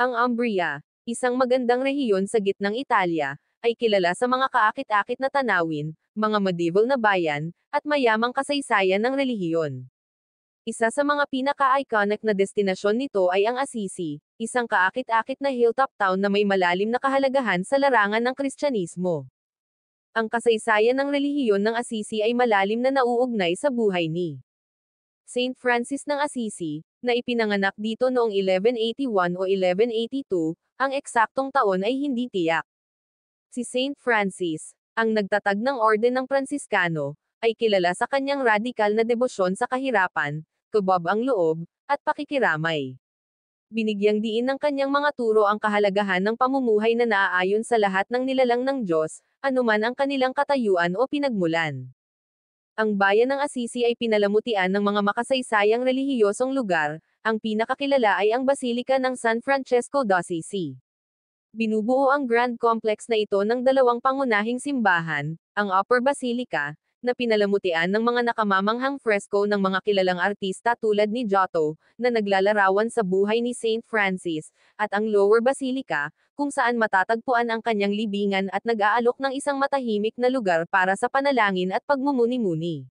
Ang Umbria, isang magandang rehiyon sa gitnang Italia, ay kilala sa mga kaakit-akit na tanawin, mga medieval na bayan, at mayamang kasaysayan ng relihiyon. Isa sa mga pinaka-iconic na destinasyon nito ay ang Assisi, isang kaakit-akit na hilltop town na may malalim na kahalagahan sa larangan ng Kristyanismo. Ang kasaysayan ng relihiyon ng Assisi ay malalim na nauugnay sa buhay ni Saint Francis ng Assisi, na ipinanganak dito noong 1181 o 1182, ang eksaktong taon ay hindi tiyak. Si Saint Francis, ang nagtatag ng Orden ng Pransiskano, ay kilala sa kanyang radikal na debosyon sa kahirapan, kubab ang loob, at pakikiramay. Binigyang diin ng kanyang mga turo ang kahalagahan ng pamumuhay na naaayon sa lahat ng nilalang ng Diyos, anuman ang kanilang katayuan o pinagmulan. Ang bayan ng Assisi ay pinalamutian ng mga makasaysayang relihiyosong lugar, ang pinakakilala ay ang Basilika ng San Francesco d'Assisi. Binubuo ang Grand Complex na ito ng dalawang pangunahing simbahan, ang Upper Basilica, na pinalamutian ng mga nakamamanghang fresko ng mga kilalang artista tulad ni Giotto, na naglalarawan sa buhay ni Saint Francis, at ang Lower Basilica, kung saan matatagpuan ang kanyang libingan at nag-aalok ng isang matahimik na lugar para sa panalangin at pagmumuni-muni.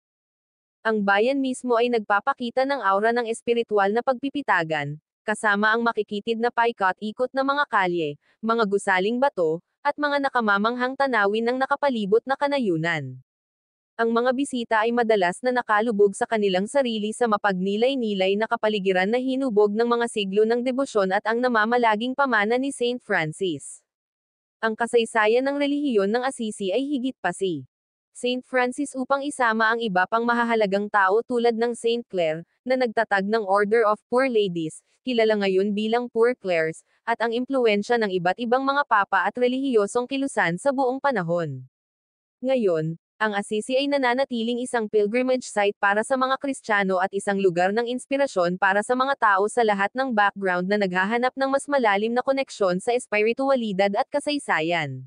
Ang bayan mismo ay nagpapakita ng aura ng espiritual na pagpipitagan, kasama ang makikitid na paikot-ikot na mga kalye, mga gusaling bato, at mga nakamamanghang tanawin ng nakapalibot na kanayunan. Ang mga bisita ay madalas na nakalubog sa kanilang sarili sa mapagnilay-nilay na kapaligiran na hinubog ng mga siglo ng debosyon at ang namamalaging pamana ni Saint Francis. Ang kasaysayan ng relihiyon ng Assisi ay higit pa si Saint Francis upang isama ang iba pang mahahalagang tao tulad ng Saint Clare, na nagtatag ng Order of Poor Ladies, kilala ngayon bilang Poor Clares, at ang impluensya ng iba't ibang mga papa at relihiyosong kilusan sa buong panahon. Ngayon, ang Assisi ay nananatiling isang pilgrimage site para sa mga Kristiyano at isang lugar ng inspirasyon para sa mga tao sa lahat ng background na naghahanap ng mas malalim na koneksyon sa espiritualidad at kasaysayan.